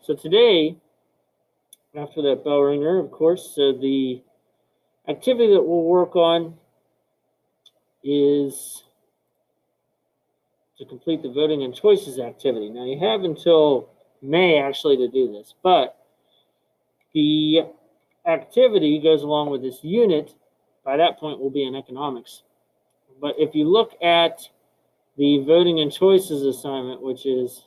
So today, after that bell ringer, of course, the activity that we'll work on is to complete the voting and choices activity. Now, you have until May actually to do this, but the activity goes along with this unit. By that point, will be in economics. But if you look at the voting and choices assignment, which is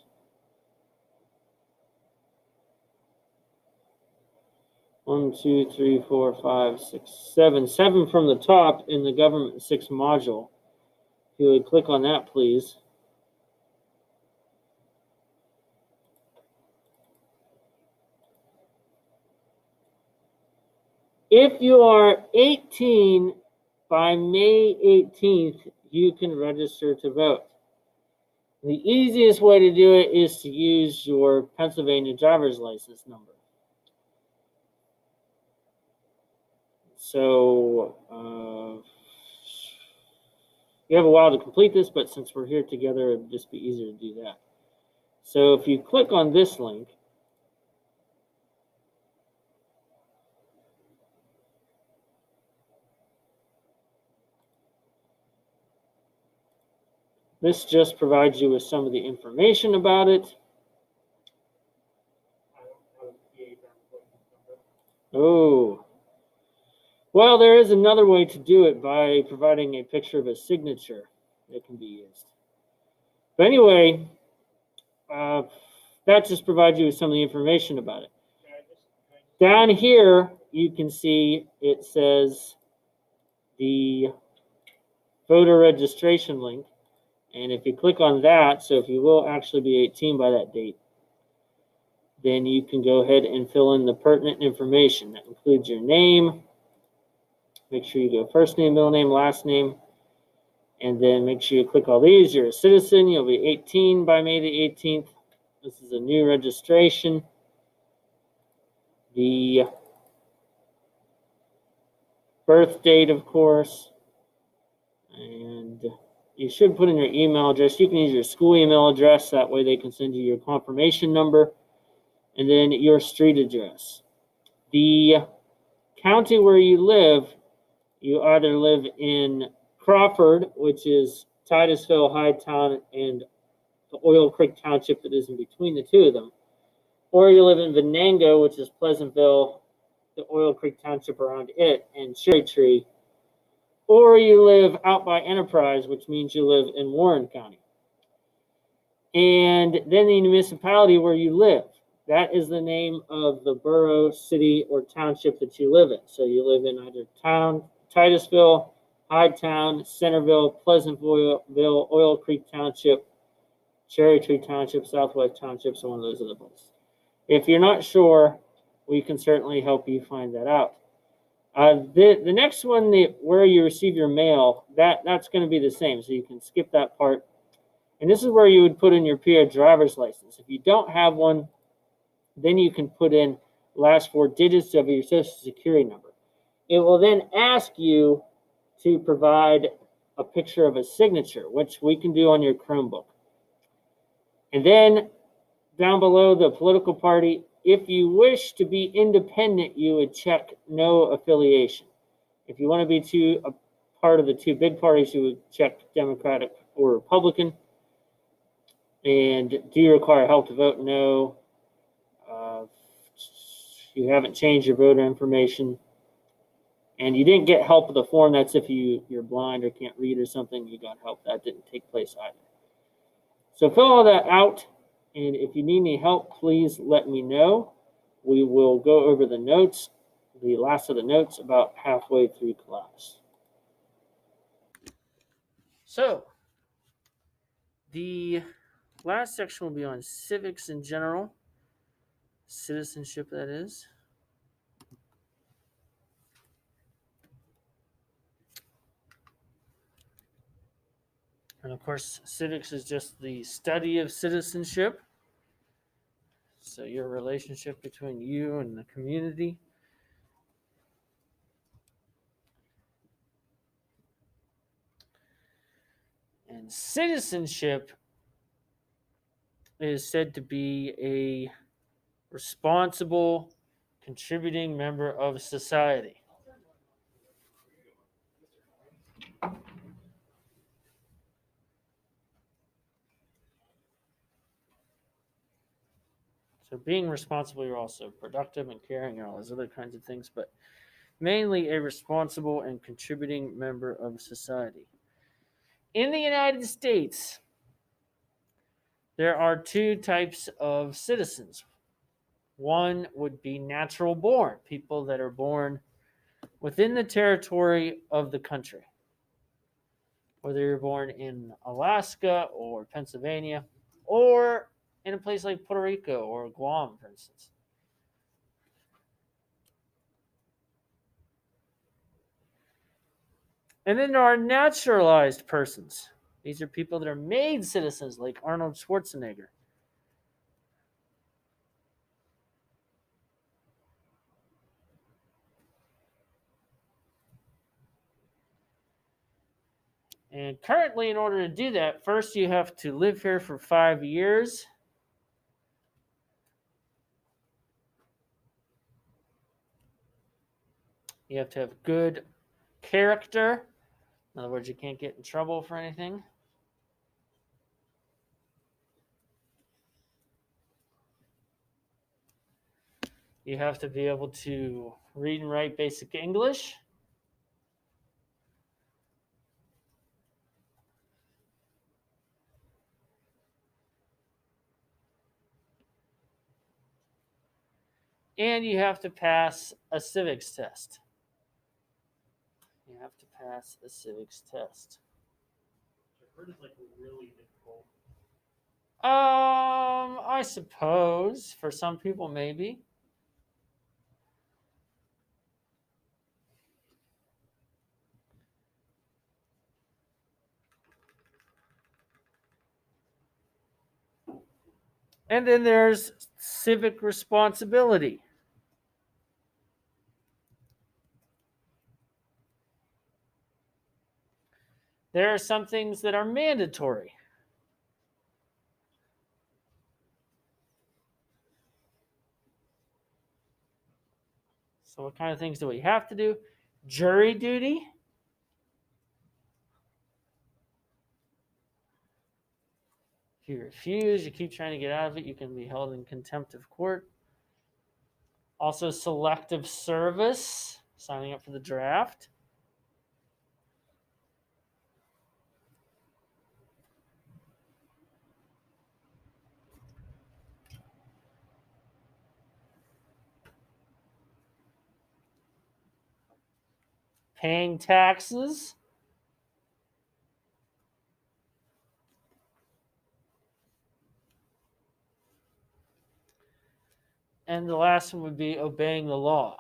1, 2, 3, 4, 5, 6, 7, 7 from the top in the Government 6 module. If you would click on that, please. If you are 18 by May 18th, you can register to vote. The easiest way to do it is to use your Pennsylvania driver's license number. So you have a while to complete this, but since we're here together, it'd just be easier to do that. So if you click on this link, this just provides you with some of the information about it. Oh, well, there is another way to do it by providing a picture of a signature that can be used. But anyway, that just provides you with some of the information about it. Down here, you can see it says the voter registration link. And if you click on that, so if you will actually be 18 by that date, then you can go ahead and fill in the pertinent information. That includes your name. Make sure you go first name, middle name, last name. And then make sure you click all these. You're a citizen. You'll be 18 by May the 18th. This is a new registration. The birth date, of course. And you should put in your email address. You can use your school email address. That way they can send you your confirmation number. And then your street address. The county where you live, you either live in Crawford, which is Titusville, Hyatown, and the Oil Creek Township that is in between the two of them, or you live in Venango, which is Pleasantville, the Oil Creek Township around it, and Cherry Tree, or you live out by Enterprise, which means you live in Warren County. And then the municipality where you live. That is the name of the borough, city, or township that you live in. So you live in either Titusville, Hyatown, Centerville, Pleasantville, Oil Creek Township, Cherry Tree Township, Southwest Township, so one of those other places. If you're not sure, we can certainly help you find that out. The next one, where you receive your mail, that's going to be the same, so you can skip that part. And this is where you would put in your PA driver's license. If you don't have one, then you can put in last 4 digits of your Social Security number. It will then ask you to provide a picture of a signature, which we can do on your Chromebook. And then down below, the political party, if you wish to be independent, you would check no affiliation. If you want to be a part of the 2 big parties, you would check Democratic or Republican. And do you require help to vote? No. You haven't changed your voter information. And you didn't get help with the form. That's if you're blind or can't read or something, you got help. That didn't take place either. So fill all that out. And if you need any help, please let me know. We will go over the notes, the last of the notes, about halfway through class. So the last section will be on civics in general, citizenship, that is. And of course, civics is just the study of citizenship. So your relationship between you and the community. And citizenship is said to be a responsible, contributing member of society. So being responsible, you're also productive and caring and all those other kinds of things, but mainly a responsible and contributing member of society. In the United States, there are two types of citizens. One would be natural born, people that are born within the territory of the country. Whether you're born in Alaska or Pennsylvania or in a place like Puerto Rico or Guam, for instance. And then there are naturalized persons. These are people that are made citizens, like Arnold Schwarzenegger. And currently, in order to do that, first you have to live here for 5 years. You have to have good character. In other words, you can't get in trouble for anything. You have to be able to read and write basic English. And you have to pass a civics test. You have to pass a civics test. I've heard it's like really difficult. I suppose for some people maybe. And then there's civic responsibility. There are some things that are mandatory. So, what kind of things do we have to do? Jury duty. If you refuse, you keep trying to get out of it, you can be held in contempt of court. Also, selective service, signing up for the draft. Paying taxes. And the last one would be obeying the law.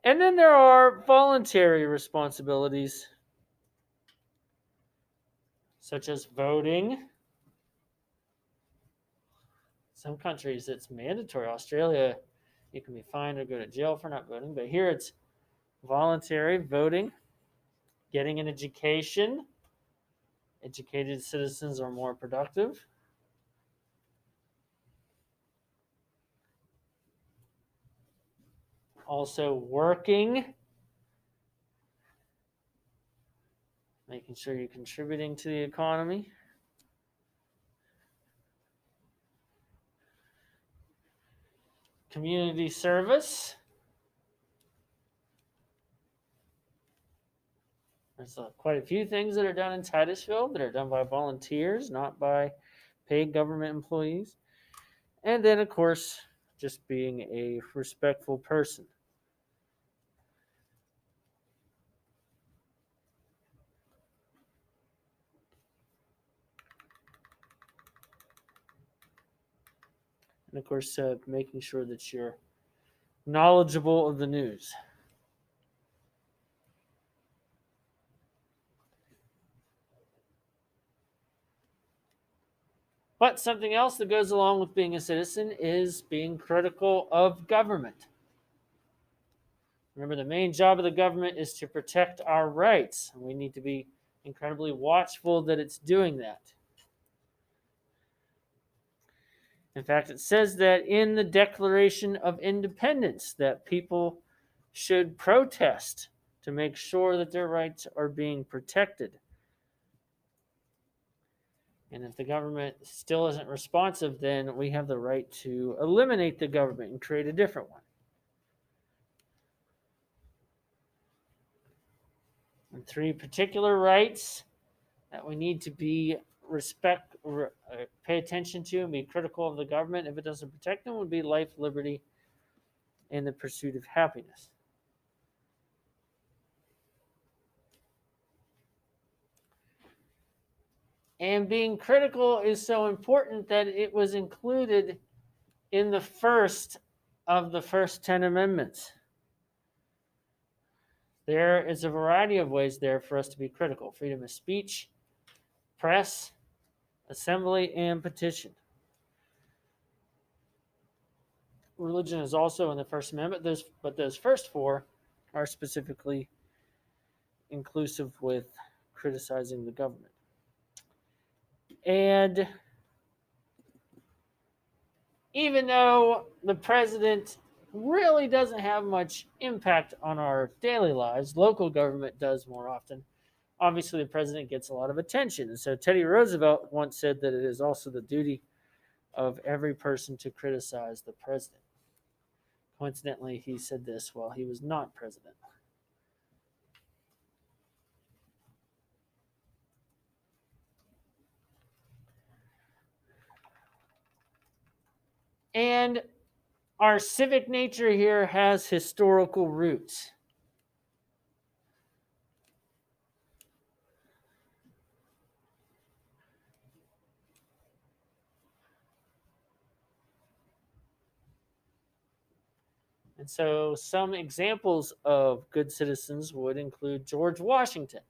And then there are voluntary responsibilities, such as voting. Some countries it's mandatory. Australia, you can be fined or go to jail for not voting, but here it's voluntary voting, getting an education. Educated citizens are more productive. Also, working, making sure you're contributing to the economy. Community service. There's quite a few things that are done in Titusville that are done by volunteers, not by paid government employees. And then, of course, just being a respectful person. And, of course, making sure that you're knowledgeable of the news. But something else that goes along with being a citizen is being critical of government. Remember, the main job of the government is to protect our rights. We need to be incredibly watchful that it's doing that. In fact, it says that in the Declaration of Independence that people should protest to make sure that their rights are being protected. And if the government still isn't responsive, then we have the right to eliminate the government and create a different one. And 3 particular rights that we need to be pay attention to and be critical of the government if it doesn't protect them would be life, liberty, and the pursuit of happiness. And being critical is so important that it was included in the first of the first 10 amendments. There is a variety of ways there for us to be critical: freedom of speech, press, assembly, and petition. Religion is also in the First Amendment, but those first 4 are specifically inclusive with criticizing the government. And even though the president really doesn't have much impact on our daily lives, local government does more often. Obviously, the president gets a lot of attention. And so Teddy Roosevelt once said that it is also the duty of every person to criticize the president. Coincidentally, he said this while he was not president. And our civic nature here has historical roots. And so some examples of good citizens would include George Washington.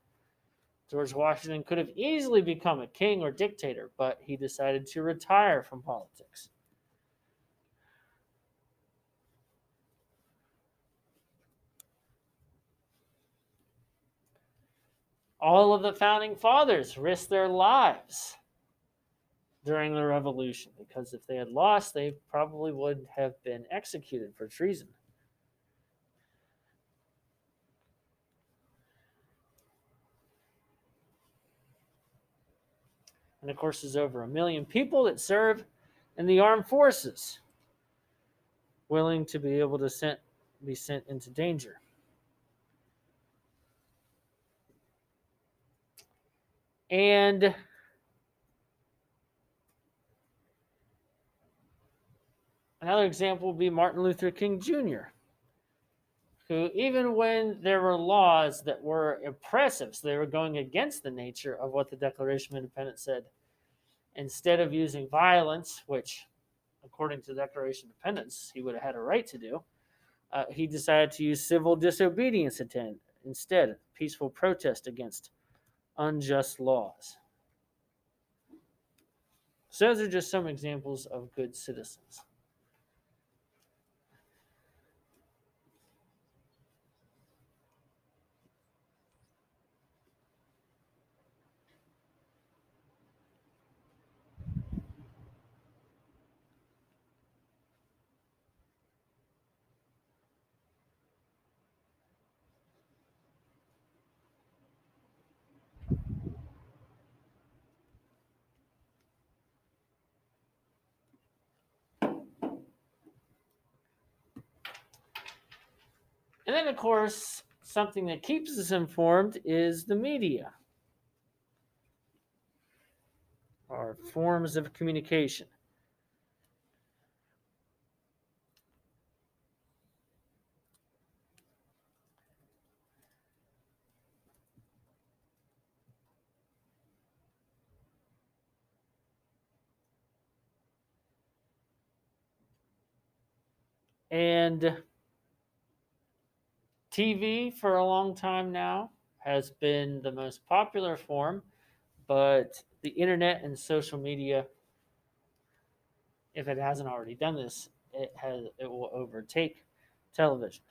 George Washington could have easily become a king or dictator, but he decided to retire from politics. All of the founding fathers risked their lives during the Revolution because if they had lost, they probably would have been executed for treason. And of course, there's over 1 million people that serve in the armed forces, willing to be able to be sent into danger. And another example would be Martin Luther King Jr., who, even when there were laws that were oppressive, so they were going against the nature of what the Declaration of Independence said, instead of using violence, which, according to the Declaration of Independence, he would have had a right to do, he decided to use civil disobedience instead, peaceful protest against unjust laws. So those are just some examples of good citizens. And then, of course, something that keeps us informed is the media, or forms of communication. And TV for a long time now has been the most popular form, but the internet and social media, if it hasn't already done this, it will overtake television.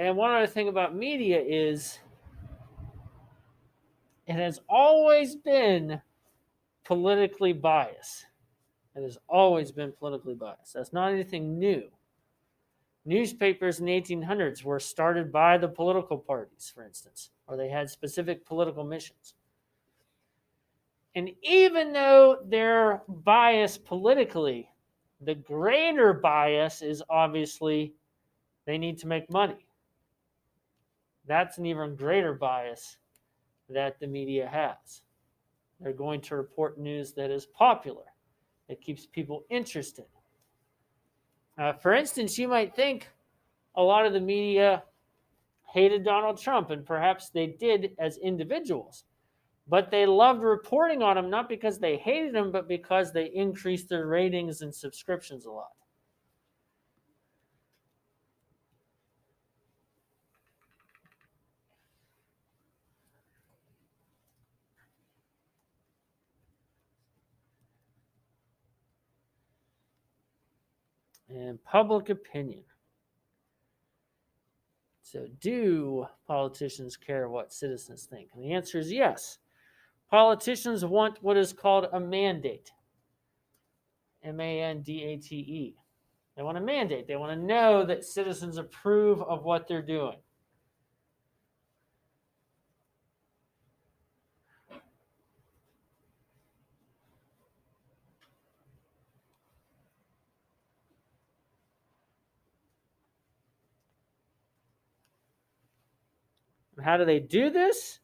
And one other thing about media is it has always been politically biased. It has always been politically biased. That's not anything new. Newspapers in the 1800s were started by the political parties, for instance, or they had specific political missions. And even though they're biased politically, the greater bias is obviously they need to make money. That's an even greater bias that the media has. They're going to report news that is popular, that keeps people interested. For instance, you might think a lot of the media hated Donald Trump, and perhaps they did as individuals. But they loved reporting on him not because they hated him, but because they increased their ratings and subscriptions a lot. And public opinion. So, do politicians care what citizens think? And the answer is yes. Politicians want what is called a mandate. M-A-N-D-A-T-E. They want a mandate. They want to know that citizens approve of what they're doing. And how do they do this?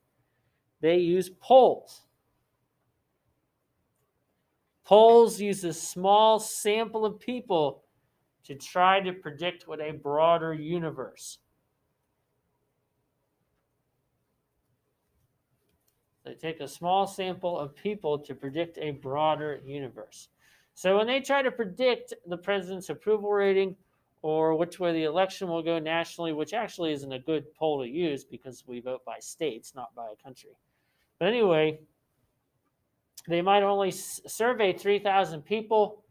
They use polls. Polls use a small sample of people to try to predict what a broader universe. They take a small sample of people to predict a broader universe. So when they try to predict the president's approval rating or which way the election will go nationally, which actually isn't a good poll to use because we vote by states, not by a country. But anyway, they might only survey 3,000 people,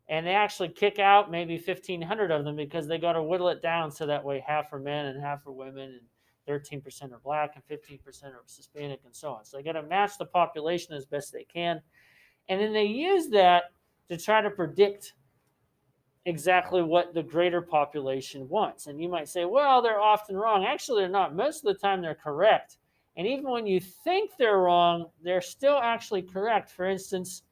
and they actually kick out maybe 1,500 of them because they got to whittle it down so that way half are men and half are women, and 13% are black and 15% are Hispanic, and so on. So they got to match the population as best they can. And then they use that to try to predict exactly what the greater population wants. And you might say, well, they're often wrong. Actually, they're not. Most of the time, they're correct. And even when you think they're wrong, they're still actually correct. For instance,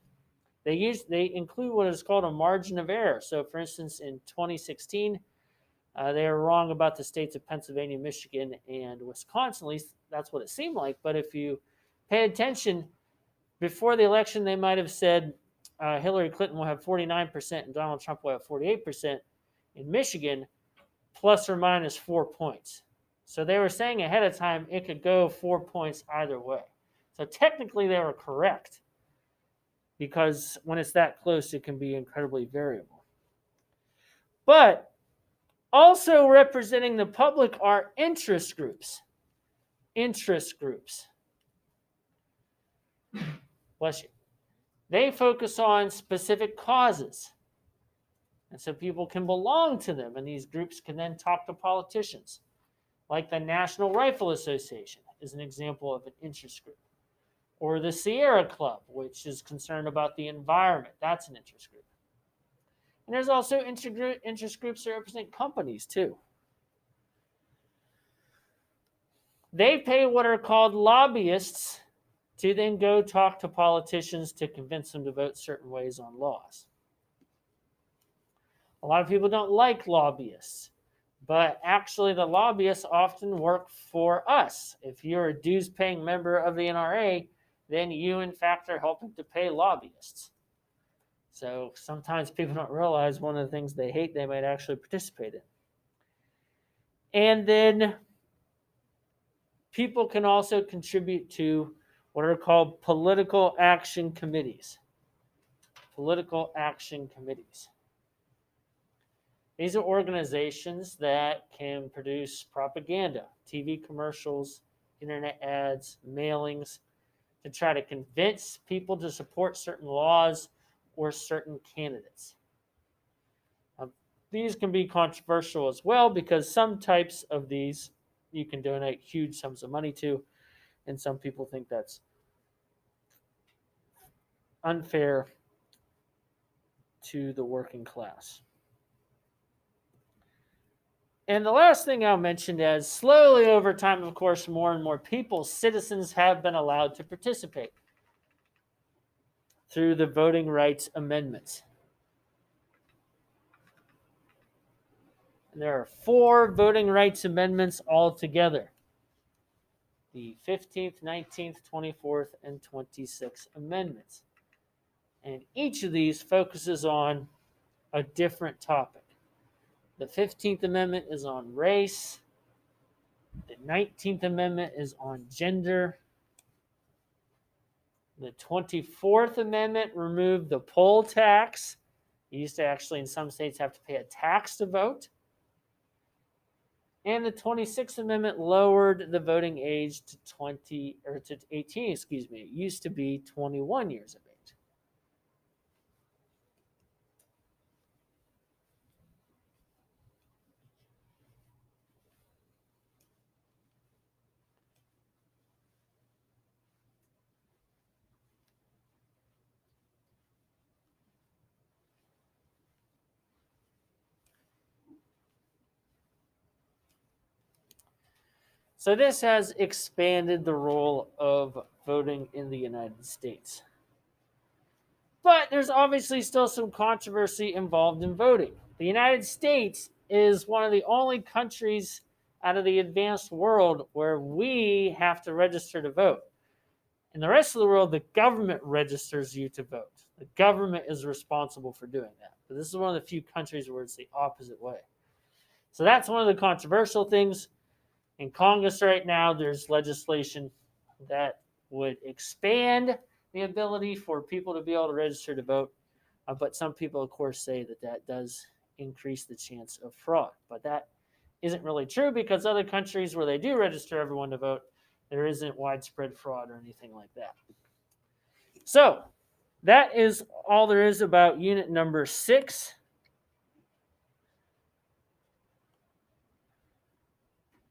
they include what is called a margin of error. So, for instance, in 2016, they were wrong about the states of Pennsylvania, Michigan, and Wisconsin. At least that's what it seemed like. But if you pay attention, before the election, they might have said Hillary Clinton will have 49% and Donald Trump will have 48% in Michigan, plus or minus 4 points. So they were saying ahead of time it could go 4 points either way. So technically they were correct, because when it's that close, it can be incredibly variable. But also representing the public are interest groups. Interest groups. Bless you. They focus on specific causes. And so people can belong to them, and these groups can then talk to politicians. Like the National Rifle Association is an example of an interest group. Or the Sierra Club, which is concerned about the environment. That's an interest group. And there's also interest groups that represent companies, too. They pay what are called lobbyists to then go talk to politicians to convince them to vote certain ways on laws. A lot of people don't like lobbyists, but actually the lobbyists often work for us. If you're a dues-paying member of the NRA, then you, in fact, are helping to pay lobbyists. So sometimes people don't realize one of the things they hate, they might actually participate in. And then people can also contribute to what are called political action committees. Political action committees. These are organizations that can produce propaganda, TV commercials, internet ads, mailings, to try to convince people to support certain laws or certain candidates. these can be controversial as well because some types of these you can donate huge sums of money to, and some people think that's unfair to the working class. And the last thing I'll mention is slowly over time, of course, more and more people, citizens, have been allowed to participate through the Voting Rights Amendments. And there are 4 voting rights amendments altogether: the 15th, 19th, 24th, and 26th Amendments. And each of these focuses on a different topic. The 15th Amendment is on race. The 19th Amendment is on gender. The 24th Amendment removed the poll tax. You used to actually, in some states, have to pay a tax to vote. And the 26th Amendment lowered the voting age to 18, excuse me. It used to be 21 years of age. So this has expanded the role of voting in the United States. But there's obviously still some controversy involved in voting. The United States is one of the only countries out of the advanced world where we have to register to vote. In the rest of the world, the government registers you to vote. The government is responsible for doing that. But this is one of the few countries where it's the opposite way. So that's one of the controversial things. In Congress right now, there's legislation that would expand the ability for people to be able to register to vote. But some people, of course, say that that does increase the chance of fraud. But that isn't really true because other countries where they do register everyone to vote, there isn't widespread fraud or anything like that. So that is all there is about unit number 6.